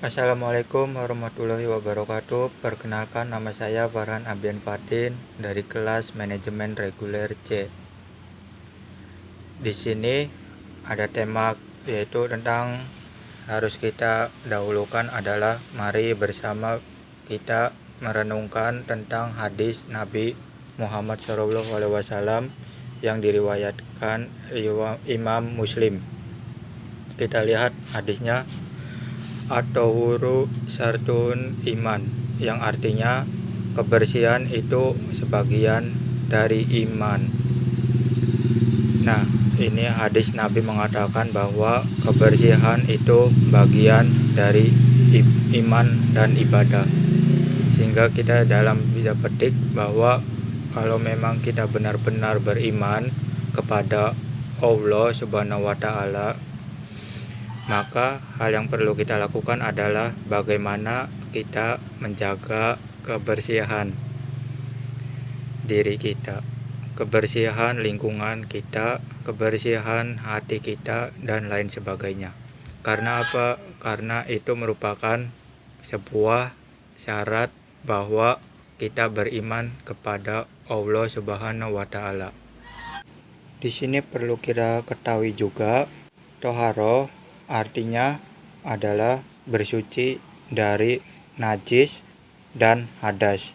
Assalamualaikum warahmatullahi wabarakatuh. Perkenalkan, nama saya Farhan Abian Fatin dari kelas Manajemen Reguler C. Di sini ada tema yaitu tentang harus kita dahulukan adalah mari bersama kita merenungkan tentang hadis Nabi Muhammad SAW yang diriwayatkan Imam Muslim. Kita lihat hadisnya. At-tahuru syartun iman, yang artinya kebersihan itu sebagian dari iman. Nah, ini hadis Nabi mengatakan bahwa kebersihan itu bagian dari iman dan ibadah. Sehingga kita dalam bisa petik bahwa kalau memang kita benar-benar beriman kepada Allah Subhanahu wa Ta'ala, maka hal yang perlu kita lakukan adalah bagaimana kita menjaga kebersihan diri kita, kebersihan lingkungan kita, kebersihan hati kita, dan lain sebagainya. Karena apa? Karena itu merupakan sebuah syarat bahwa kita beriman kepada Allah Subhanahu wa Ta'ala. Di sini perlu kita ketahui juga, toharoh artinya adalah bersuci dari najis dan hadas.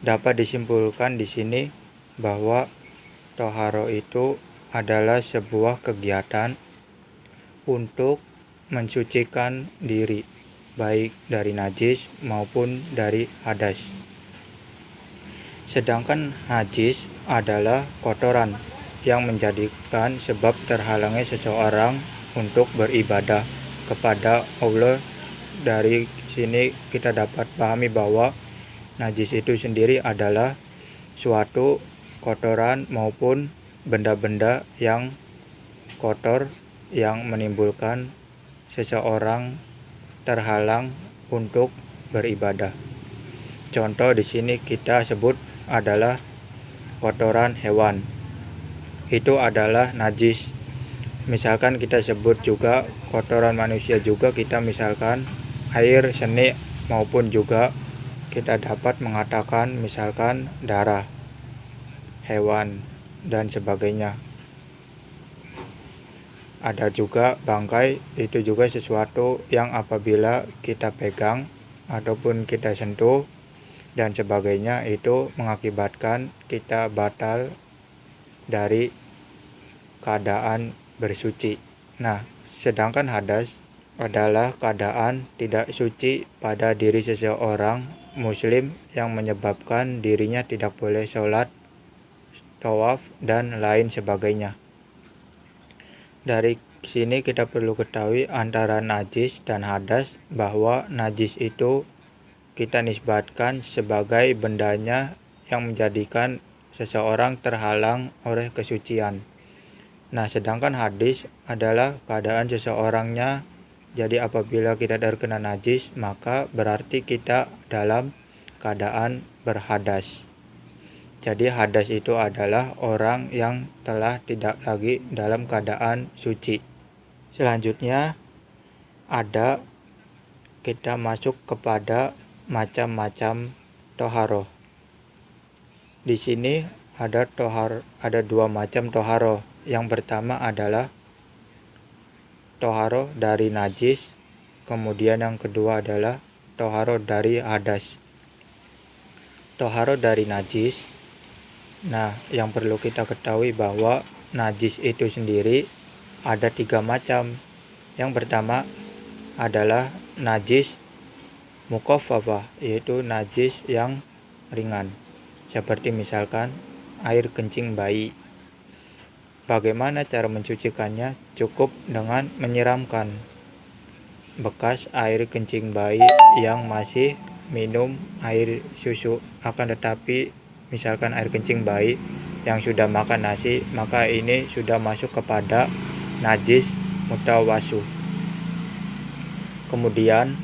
Dapat disimpulkan di sini bahwa toharoh itu adalah sebuah kegiatan untuk mensucikan diri, baik dari najis maupun dari hadas. Sedangkan najis adalah kotoran yang menjadikan sebab terhalangnya seseorang untuk beribadah kepada Allah. Dari sini kita dapat pahami bahwa najis itu sendiri adalah suatu kotoran maupun benda-benda yang kotor yang menimbulkan seseorang terhalang untuk beribadah. Contoh di sini kita sebut adalah kotoran hewan. Itu adalah najis. Misalkan kita sebut juga kotoran manusia juga, kita misalkan air seni, maupun juga kita dapat mengatakan misalkan darah hewan dan sebagainya. Ada juga bangkai, itu juga sesuatu yang apabila kita pegang ataupun kita sentuh dan sebagainya itu mengakibatkan kita batal dari keadaan bersuci. Nah, sedangkan hadas adalah keadaan tidak suci pada diri seseorang muslim yang menyebabkan dirinya tidak boleh sholat, tawaf, dan lain sebagainya. Dari sini kita perlu ketahui antara najis dan hadas, bahwa najis itu kita nisbatkan sebagai bendanya yang menjadikan seseorang terhalang oleh kesucian. Nah, sedangkan hadis adalah keadaan seseorangnya. Jadi apabila kita terkena najis, maka berarti kita dalam keadaan berhadas. Jadi hadas itu adalah orang yang telah tidak lagi dalam keadaan suci. Selanjutnya kita masuk kepada macam-macam toharoh. Di sini ada dua macam toharoh. Yang pertama adalah toharoh dari najis, kemudian yang kedua adalah toharoh dari hadas. Toharoh dari najis, nah yang perlu kita ketahui bahwa najis itu sendiri ada 3 macam. Yang pertama adalah najis mukhaffafah, yaitu najis yang ringan, seperti misalkan air kencing bayi. Bagaimana cara mencucikannya? Cukup dengan menyiramkan bekas air kencing bayi yang masih minum air susu. Akan tetapi misalkan air kencing bayi yang sudah makan nasi, maka ini sudah masuk kepada najis mutawassu. Kemudian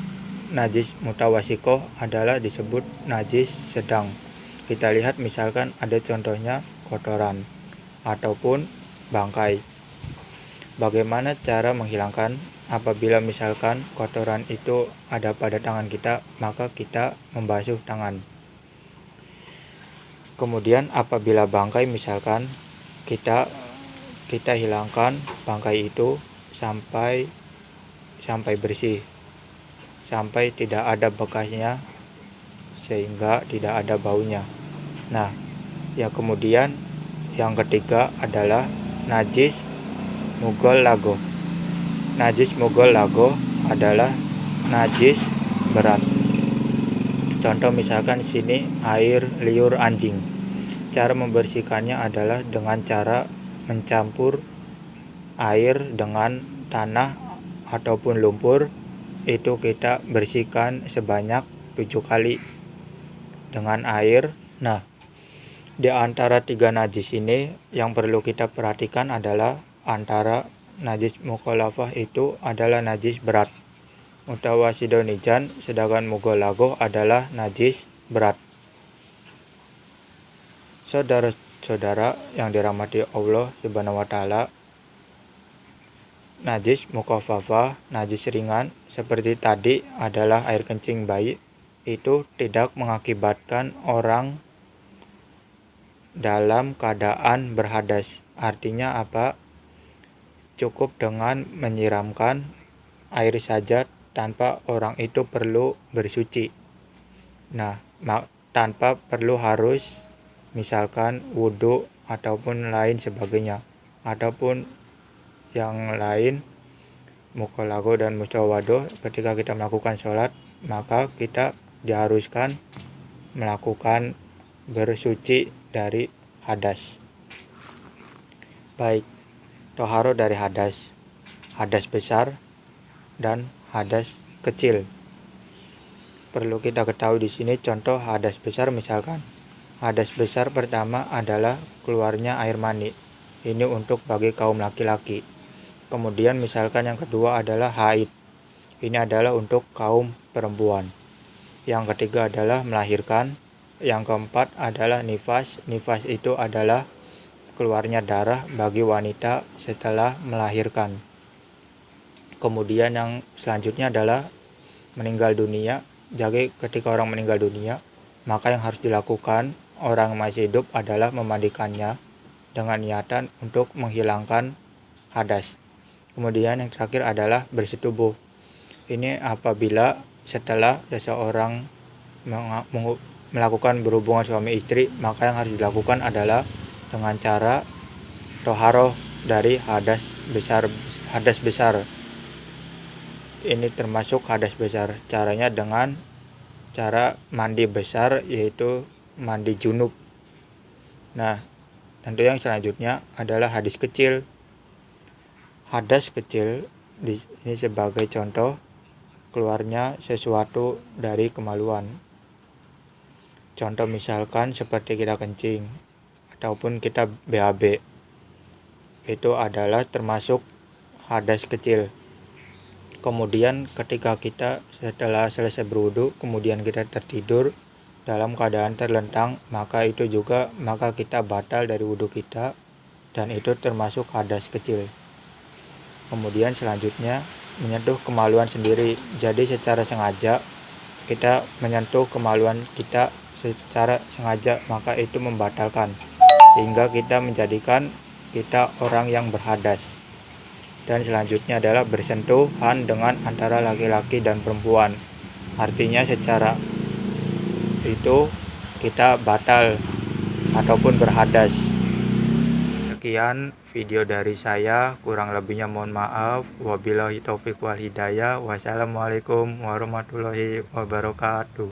najis mutawasikoh adalah disebut najis sedang. Kita lihat misalkan ada contohnya kotoran ataupun bangkai. Bagaimana cara menghilangkan apabila misalkan kotoran itu ada pada tangan kita, maka kita membasuh tangan. Kemudian apabila bangkai misalkan kita hilangkan bangkai itu sampai bersih, sampai tidak ada bekasnya, sehingga tidak ada baunya. Nah, ya kemudian yang ketiga adalah najis mugol lago. Najis mugol lago adalah najis berat. Contoh misalkan di sini air liur anjing. Cara membersihkannya adalah dengan cara mencampur air dengan tanah ataupun lumpur. Itu kita bersihkan sebanyak 7 kali dengan air. Nah, di antara 3 najis ini yang perlu kita perhatikan adalah antara najis mukhalafah itu adalah najis berat, mutawasidonijan, sedangkan mugolago adalah najis berat. Saudara-saudara yang dirahmati Allah Subhanahu wa taala, najis mukhafafah, najis ringan seperti tadi adalah air kencing bayi, itu tidak mengakibatkan orang dalam keadaan berhadas. Artinya apa? Cukup dengan menyiramkan air saja tanpa orang itu perlu bersuci. Nah, tanpa perlu harus misalkan wudhu ataupun lain sebagainya, ataupun yang lain mukhalago dan mustawadoh. Ketika kita melakukan sholat, maka kita diharuskan melakukan bersuci dari hadas. Baik, toharo dari hadas besar dan hadas kecil. Perlu kita ketahui di sini contoh hadas besar. Misalkan hadas besar pertama adalah keluarnya air mani. Ini untuk bagi kaum laki-laki. Kemudian misalkan yang kedua adalah haid. Ini adalah untuk kaum perempuan. Yang ketiga adalah melahirkan. Yang keempat adalah nifas. Nifas itu adalah keluarnya darah bagi wanita setelah melahirkan. Kemudian yang selanjutnya adalah meninggal dunia. Jadi ketika orang meninggal dunia, maka yang harus dilakukan orang masih hidup adalah memandikannya dengan niatan untuk menghilangkan hadas. Kemudian yang terakhir adalah bersetubuh. Ini apabila setelah seseorang melakukan berhubungan suami istri, maka yang harus dilakukan adalah dengan cara toharoh dari hadas besar. Ini termasuk hadas besar. Caranya dengan cara mandi besar, yaitu mandi junub. Nah, tentu yang selanjutnya adalah hadas kecil. Hadas kecil ini sebagai contoh keluarnya sesuatu dari kemaluan. Contoh misalkan seperti kita kencing ataupun kita BAB. Itu adalah termasuk hadas kecil. Kemudian ketika kita setelah selesai berwudu, kemudian kita tertidur dalam keadaan terlentang, maka kita batal dari wudu kita, dan itu termasuk hadas kecil. Kemudian selanjutnya menyentuh kemaluan sendiri. Jadi secara sengaja kita menyentuh kemaluan kita secara sengaja, maka itu membatalkan, hingga kita menjadikan kita orang yang berhadas. Dan selanjutnya adalah bersentuhan dengan antara laki-laki dan perempuan. Artinya secara itu kita batal ataupun berhadas. Sekian video dari saya, kurang lebihnya mohon maaf. Wabillahi taufiq wal hidayah. Wassalamualaikum warahmatullahi wabarakatuh.